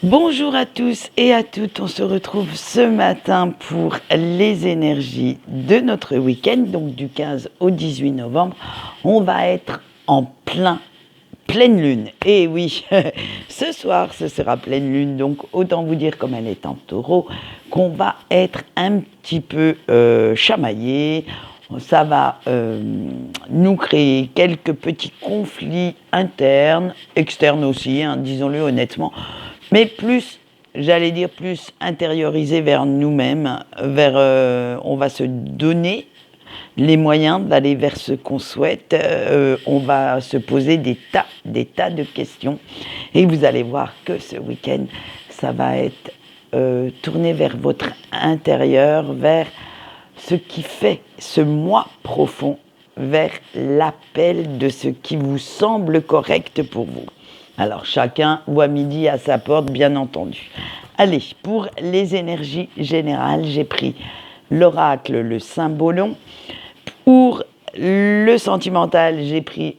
Bonjour à tous et à toutes, on se retrouve ce matin pour les énergies de notre week-end, donc du 15 au 18 novembre. On va être en pleine lune. Et oui, ce soir ce sera pleine lune, donc autant vous dire comme elle est en taureau, qu'on va être un petit peu chamaillé. Ça va nous créer quelques petits conflits internes, externes aussi, hein, disons-le honnêtement, mais plus, j'allais dire plus intériorisé vers nous-mêmes, on va se donner les moyens d'aller vers ce qu'on souhaite. On va se poser des tas de questions, et vous allez voir que ce week-end, ça va être tourné vers votre intérieur, vers ce qui fait ce moi profond, vers l'appel de ce qui vous semble correct pour vous. Alors chacun voit midi à sa porte, bien entendu. Allez, pour les énergies générales, j'ai pris l'oracle, le symbolon. Pour le sentimental, j'ai pris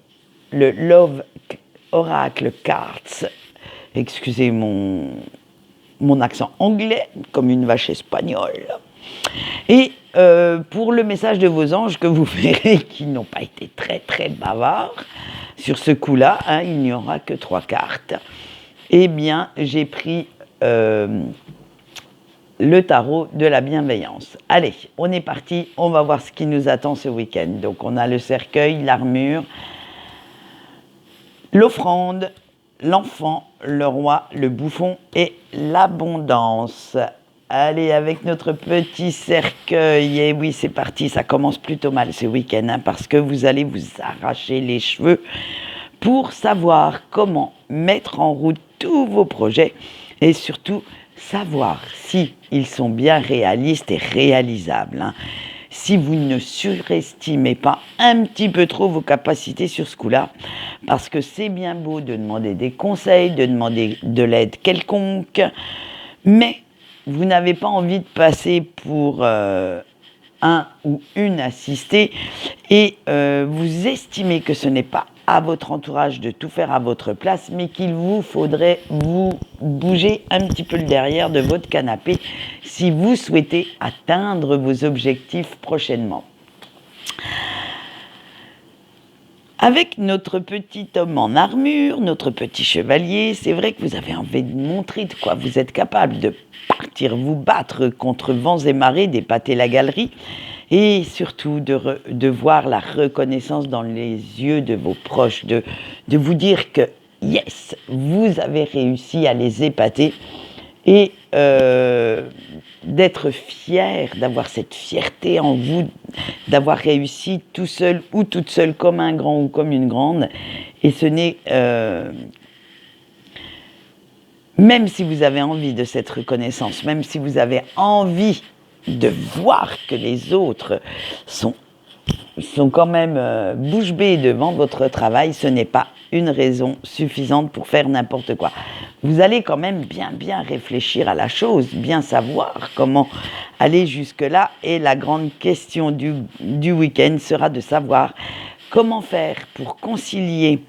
le Love Oracle Cards. Excusez mon accent anglais, comme une vache espagnole. Et pour le message de vos anges, que vous verrez qu'ils n'ont pas été très très bavards sur ce coup-là, hein, il n'y aura que 3 cartes. Eh bien, j'ai pris le tarot de la bienveillance. Allez, on est parti, on va voir ce qui nous attend ce week-end. Donc on a le cercueil, l'armure, l'offrande, l'enfant, le roi, le bouffon et l'abondance. Allez, avec notre petit cercueil, et oui, c'est parti, ça commence plutôt mal ce week-end, hein, parce que vous allez vous arracher les cheveux pour savoir comment mettre en route tous vos projets et surtout savoir si ils sont bien réalistes et réalisables, hein. Si vous ne surestimez pas un petit peu trop vos capacités sur ce coup-là, parce que c'est bien beau de demander des conseils, de demander de l'aide quelconque, mais vous n'avez pas envie de passer pour un ou une assistée et vous estimez que ce n'est pas à votre entourage de tout faire à votre place, mais qu'il vous faudrait vous bouger un petit peu le derrière de votre canapé si vous souhaitez atteindre vos objectifs prochainement. Avec notre petit homme en armure, notre petit chevalier, c'est vrai que vous avez envie de montrer de quoi vous êtes capable, de partir vous battre contre vents et marées, d'épater la galerie, et surtout de voir la reconnaissance dans les yeux de vos proches, de vous dire que yes, vous avez réussi à les épater, et d'être fier, d'avoir cette fierté en vous, d'avoir réussi tout seul ou toute seule, comme un grand ou comme une grande. Et ce n'est, même si vous avez envie de cette reconnaissance, même si vous avez envie de voir que les autres sont quand même bouche bée devant votre travail, ce n'est pas une raison suffisante pour faire n'importe quoi. Vous allez quand même bien réfléchir à la chose, bien savoir comment aller jusque-là. Et la grande question du week-end sera de savoir comment faire pour concilier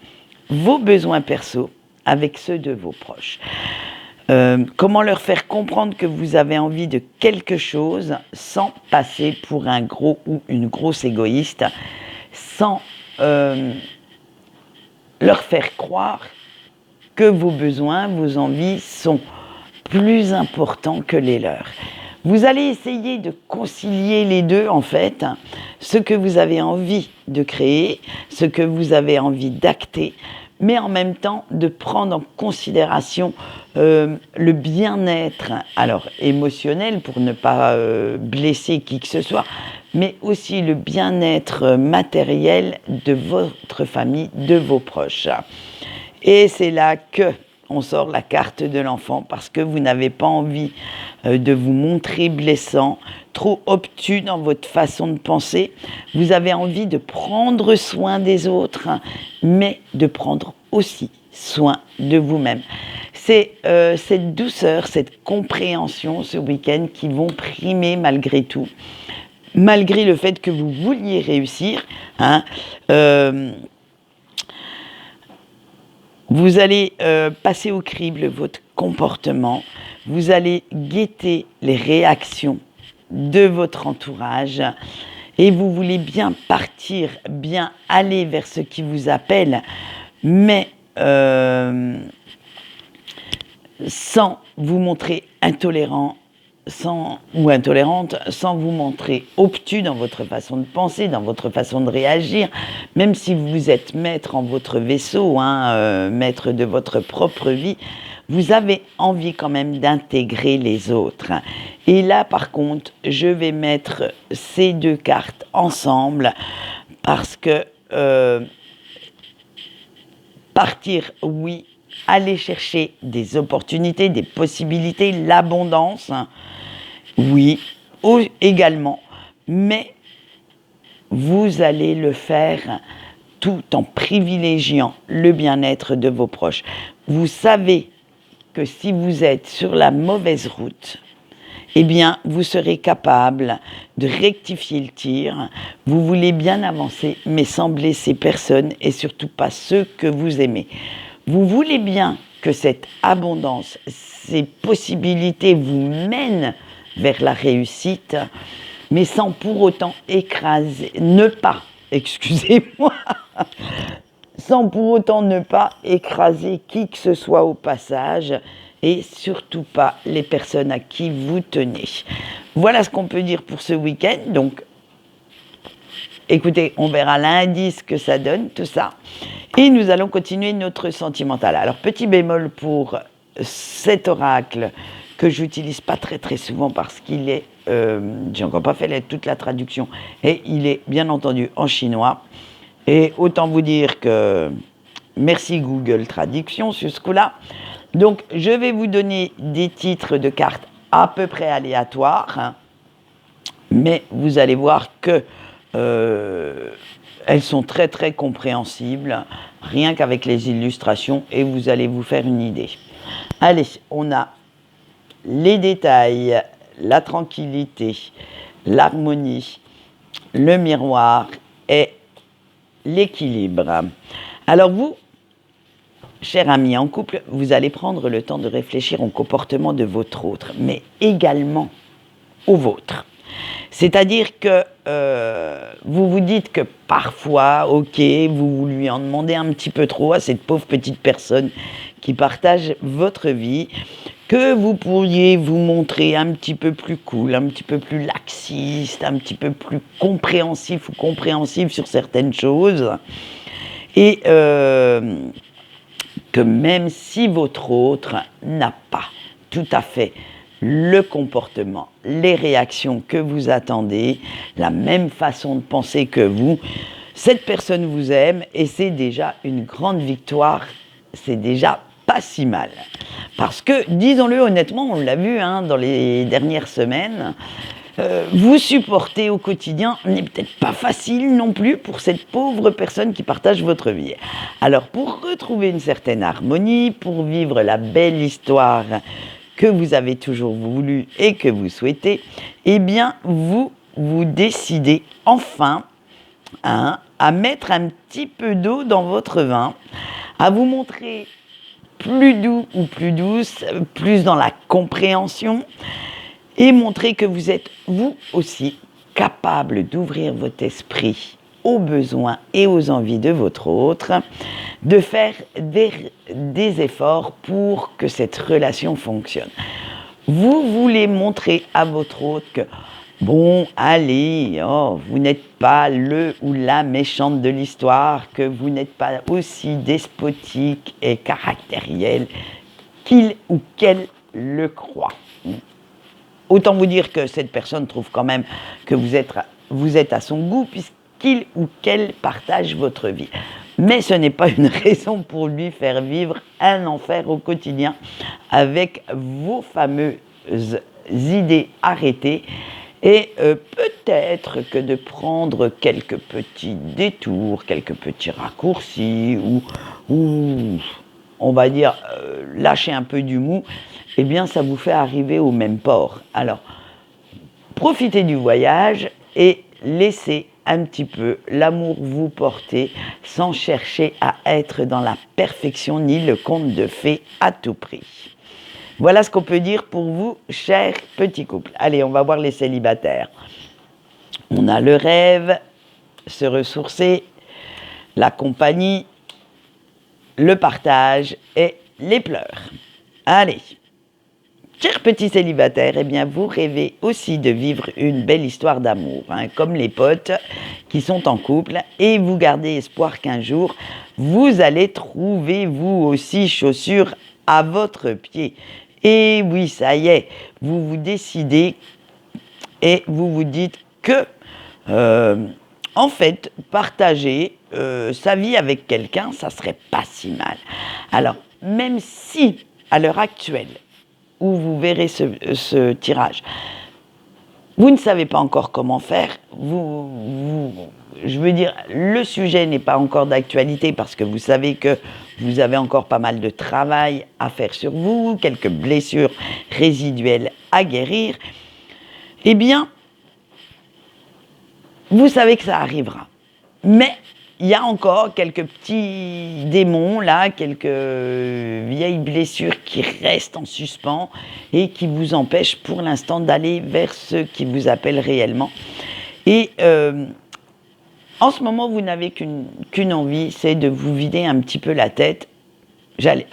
vos besoins perso avec ceux de vos proches. Comment leur faire comprendre que vous avez envie de quelque chose sans passer pour un gros ou une grosse égoïste, sans leur faire croire que vos besoins, vos envies sont plus importants que les leurs. Vous allez essayer de concilier les deux, en fait, ce que vous avez envie de créer, ce que vous avez envie d'acter, mais en même temps de prendre en considération le bien-être, alors émotionnel pour ne pas blesser qui que ce soit, mais aussi le bien-être matériel de votre famille, de vos proches. Et c'est là que on sort la carte de l'enfant, parce que vous n'avez pas envie de vous montrer blessant, trop obtus dans votre façon de penser. Vous avez envie de prendre soin des autres, mais de prendre aussi soin de vous-même. C'est cette douceur, cette compréhension ce week-end qui vont primer malgré tout, malgré le fait que vous vouliez réussir, hein. Vous allez passer au crible votre comportement. Vous allez guetter les réactions de votre entourage. Et vous voulez bien partir, bien aller vers ce qui vous appelle, mais sans vous montrer intolérant ou intolérante, sans vous montrer obtus dans votre façon de penser, dans votre façon de réagir, même si vous êtes maître en votre vaisseau, maître de votre propre vie, vous avez envie quand même d'intégrer les autres. Et là, par contre, je vais mettre ces deux cartes ensemble parce que partir, oui, aller chercher des opportunités, des possibilités, l'abondance, oui, également, mais vous allez le faire tout en privilégiant le bien-être de vos proches. Vous savez que si vous êtes sur la mauvaise route, eh bien, vous serez capable de rectifier le tir. Vous voulez bien avancer, mais sans blesser personne et surtout pas ceux que vous aimez. Vous voulez bien que cette abondance, ces possibilités vous mènent vers la réussite, mais sans pour autant sans pour autant ne pas écraser qui que ce soit au passage, et surtout pas les personnes à qui vous tenez. Voilà ce qu'on peut dire pour ce week-end. Donc, écoutez, on verra lundi ce que ça donne, tout ça. Et nous allons continuer notre sentimental. Alors, petit bémol pour cet oracle que j'utilise pas très très souvent parce qu'il est, j'ai encore pas fait toute la traduction, et il est bien entendu en chinois. Et autant vous dire que merci Google Traduction sur ce coup-là. Donc, je vais vous donner des titres de cartes à peu près aléatoires, mais vous allez voir que elles sont très très compréhensibles, rien qu'avec les illustrations, et vous allez vous faire une idée. Allez, on a les détails, la tranquillité, l'harmonie, le miroir et l'équilibre. Alors vous, cher ami en couple, vous allez prendre le temps de réfléchir au comportement de votre autre, mais également au vôtre. C'est-à-dire que vous vous dites que parfois, ok, vous lui en demandez un petit peu trop à cette pauvre petite personne qui partage votre vie, que vous pourriez vous montrer un petit peu plus cool, un petit peu plus laxiste, un petit peu plus compréhensif ou compréhensive sur certaines choses, et que même si votre autre n'a pas tout à fait le comportement, les réactions que vous attendez, la même façon de penser que vous, cette personne vous aime et c'est déjà une grande victoire, c'est déjà pas si mal. Parce que, disons-le honnêtement, on l'a vu dans les dernières semaines, vous supporter au quotidien n'est peut-être pas facile non plus pour cette pauvre personne qui partage votre vie. Alors, pour retrouver une certaine harmonie, pour vivre la belle histoire que vous avez toujours voulu et que vous souhaitez, eh bien, vous décidez enfin à mettre un petit peu d'eau dans votre vin, à vous montrer plus doux ou plus douce, plus dans la compréhension, et montrer que vous êtes, vous aussi, capable d'ouvrir votre esprit aux besoins et aux envies de votre autre, de faire des efforts pour que cette relation fonctionne. Vous voulez montrer à votre autre que, bon, allez, vous n'êtes pas le ou la méchante de l'histoire, que vous n'êtes pas aussi despotique et caractériel qu'il ou qu'elle le croit. Autant vous dire que cette personne trouve quand même que vous êtes à son goût puisqu'il ou qu'elle partage votre vie. Mais ce n'est pas une raison pour lui faire vivre un enfer au quotidien avec vos fameuses idées arrêtées. Et peut-être que de prendre quelques petits détours, quelques petits raccourcis ou on va dire lâcher un peu du mou, eh bien ça vous fait arriver au même port. Alors, profitez du voyage et laissez un petit peu l'amour vous porter sans chercher à être dans la perfection ni le conte de fées à tout prix. Voilà ce qu'on peut dire pour vous, chers petits couples. Allez, on va voir les célibataires. On a le rêve, se ressourcer, la compagnie, le partage et les pleurs. Allez, chers petits célibataires, eh bien vous rêvez aussi de vivre une belle histoire d'amour, comme les potes qui sont en couple, et vous gardez espoir qu'un jour, vous allez trouver vous aussi chaussures à votre pied. Et oui, ça y est, vous vous décidez et vous vous dites que, en fait, partager sa vie avec quelqu'un, ça serait pas si mal. Alors, même si, à l'heure actuelle, où vous verrez ce tirage, vous ne savez pas encore comment faire, je veux dire, le sujet n'est pas encore d'actualité parce que vous savez que vous avez encore pas mal de travail à faire sur vous, quelques blessures résiduelles à guérir, eh bien, vous savez que ça arrivera. Mais il y a encore quelques petits démons, là, quelques vieilles blessures qui restent en suspens et qui vous empêchent pour l'instant d'aller vers ce qui vous appelle réellement. Et en ce moment, vous n'avez qu'une envie, c'est de vous vider un petit peu la tête. J'allais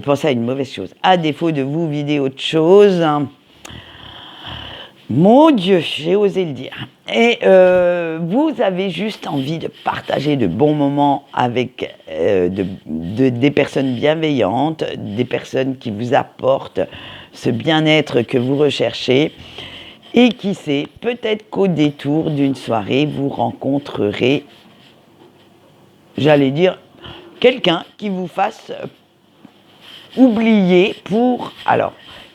penser à une mauvaise chose. À défaut de vous vider autre chose, mon Dieu, j'ai osé le dire. Et vous avez juste envie de partager de bons moments avec des personnes bienveillantes, des personnes qui vous apportent ce bien-être que vous recherchez. Et qui sait, peut-être qu'au détour d'une soirée, vous rencontrerez, j'allais dire, quelqu'un qui vous fasse oublier pour, alors,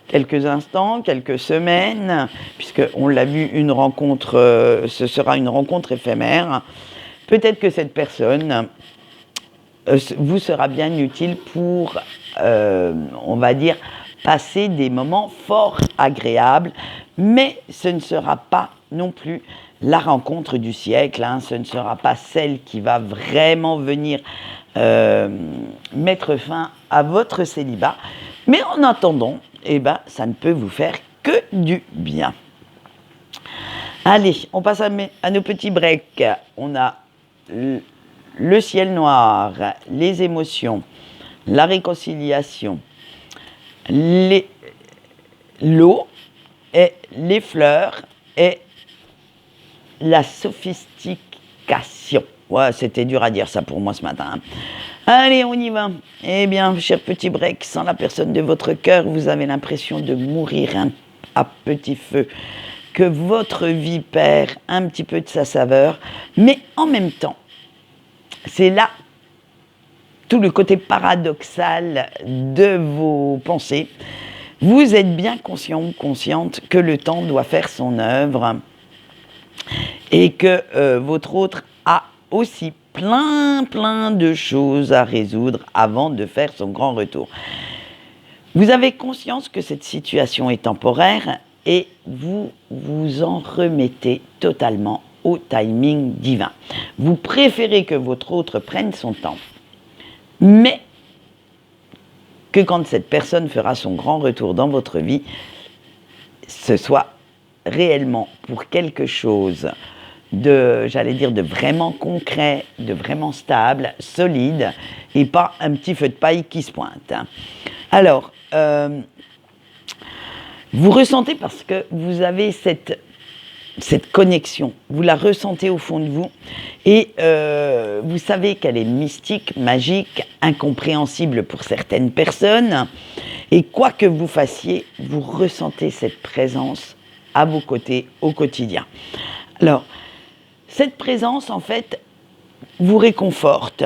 quelques instants, quelques semaines, puisqu'on l'a vu, une rencontre, ce sera une rencontre éphémère. Peut-être que cette personne vous sera bien utile pour, on va dire, passer des moments fort agréables, mais ce ne sera pas non plus la rencontre du siècle, ce ne sera pas celle qui va vraiment venir mettre fin à votre célibat, mais en attendant, ça ne peut vous faire que du bien. Allez, on passe à nos petits breaks. On a le ciel noir, les émotions, la réconciliation, l'eau et les fleurs et la sophistication. Ouais, c'était dur à dire ça pour moi ce matin. Allez, on y va. Eh bien, cher petit break, sans la personne de votre cœur, vous avez l'impression de mourir à petit feu, que votre vie perd un petit peu de sa saveur, mais en même temps, c'est là tout le côté paradoxal de vos pensées. Vous êtes bien conscient ou consciente que le temps doit faire son œuvre et que votre autre a aussi plein de choses à résoudre avant de faire son grand retour. Vous avez conscience que cette situation est temporaire et vous vous en remettez totalement au timing divin. Vous préférez que votre autre prenne son temps, mais que quand cette personne fera son grand retour dans votre vie, ce soit réellement pour quelque chose de vraiment concret, de vraiment stable, solide, et pas un petit feu de paille qui se pointe. Alors, vous ressentez parce que vous avez cette connexion, vous la ressentez au fond de vous, et vous savez qu'elle est mystique, magique, incompréhensible pour certaines personnes, et quoi que vous fassiez, vous ressentez cette présence à vos côtés au quotidien. Alors, cette présence, en fait, vous réconforte,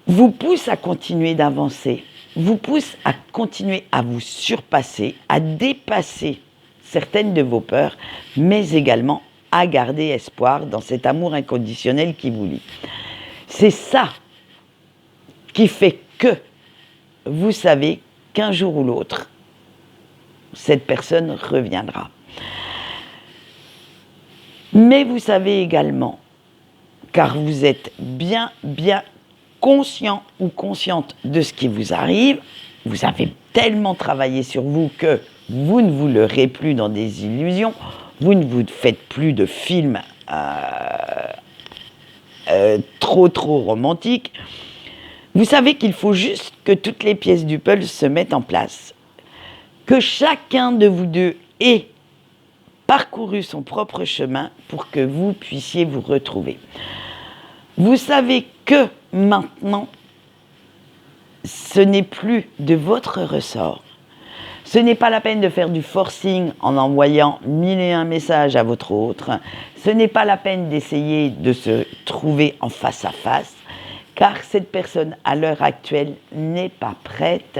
vous pousse à continuer d'avancer, vous pousse à continuer à vous surpasser, à dépasser certaines de vos peurs, mais également à garder espoir dans cet amour inconditionnel qui vous lie. C'est ça qui fait que vous savez qu'un jour ou l'autre, cette personne reviendra. Mais vous savez également, car vous êtes bien conscient ou consciente de ce qui vous arrive, vous avez tellement travaillé sur vous que vous ne vous leurrez plus dans des illusions, vous ne vous faites plus de films trop romantiques. Vous savez qu'il faut juste que toutes les pièces du puzzle se mettent en place, que chacun de vous deux ait parcouru son propre chemin pour que vous puissiez vous retrouver. Vous savez que maintenant, ce n'est plus de votre ressort. Ce n'est pas la peine de faire du forcing en envoyant 1001 messages à votre autre. Ce n'est pas la peine d'essayer de se trouver en face à face, car cette personne, à l'heure actuelle, n'est pas prête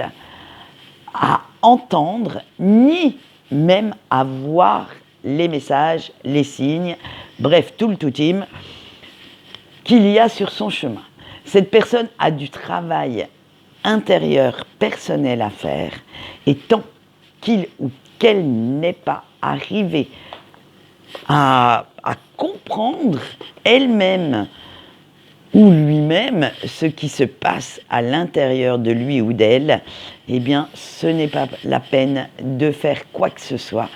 à entendre, ni même à voir les messages, les signes, bref, tout le tout-team qu'il y a sur son chemin. Cette personne a du travail intérieur, personnel à faire, et tant qu'il ou qu'elle n'est pas arrivé à comprendre elle-même ou lui-même ce qui se passe à l'intérieur de lui ou d'elle, eh bien, ce n'est pas la peine de faire quoi que ce soit,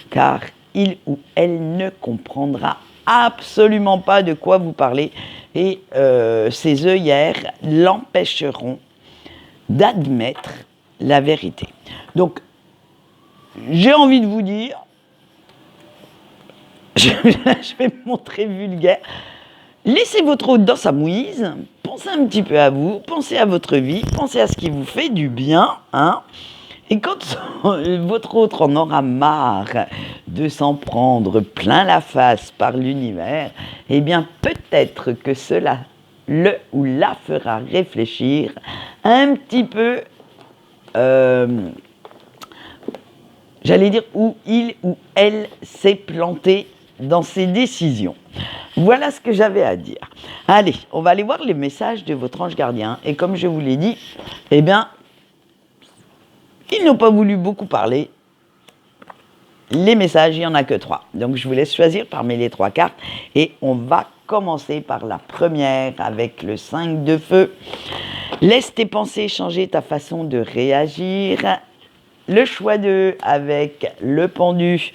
car il ou elle ne comprendra absolument pas de quoi vous parlez, et ses œillères l'empêcheront d'admettre la vérité. Donc, j'ai envie de vous dire, je vais me montrer vulgaire, laissez votre hôte dans sa mouise, pensez un petit peu à vous, pensez à votre vie, pensez à ce qui vous fait du bien, hein. Et quand votre autre en aura marre de s'en prendre plein la face par l'univers, eh bien peut-être que cela le ou la fera réfléchir un petit peu, j'allais dire, où il ou elle s'est planté dans ses décisions. Voilà ce que j'avais à dire. Allez, on va aller voir les messages de votre ange gardien. Et comme je vous l'ai dit, eh bien, ils n'ont pas voulu beaucoup parler. Les messages, il n'y en a que 3. Donc, je vous laisse choisir parmi les 3 cartes. Et on va commencer par la première avec le 5 de feu. Laisse tes pensées changer ta façon de réagir. Le choix 2 avec le pendu.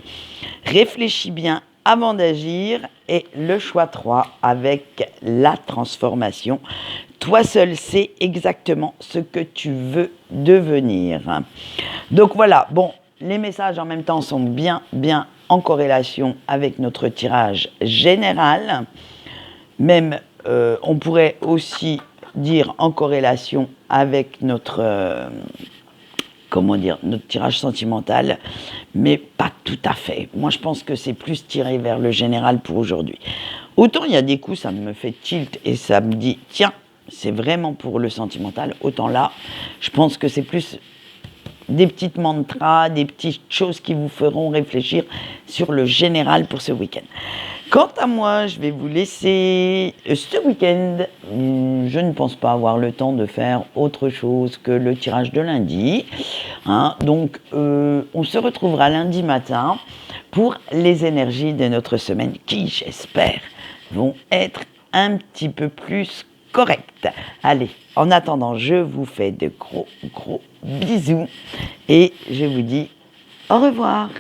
Réfléchis bien avant d'agir. Et le choix 3 avec la transformation. Toi seul sais exactement ce que tu veux devenir. Donc voilà, bon, les messages en même temps sont bien en corrélation avec notre tirage général. Même, on pourrait aussi dire en corrélation avec notre, notre tirage sentimental, mais pas tout à fait. Moi, je pense que c'est plus tiré vers le général pour aujourd'hui. Autant il y a des coups, ça me fait tilt et ça me dit, tiens, c'est vraiment pour le sentimental. Autant là, je pense que c'est plus des petites mantras, des petites choses qui vous feront réfléchir sur le général pour ce week-end. Quant à moi, je vais vous laisser ce week-end. Je ne pense pas avoir le temps de faire autre chose que le tirage de lundi. Hein. Donc, on se retrouvera lundi matin pour les énergies de notre semaine qui, j'espère, vont être un petit peu plus correctes. Allez, en attendant, je vous fais de gros bisous et je vous dis au revoir.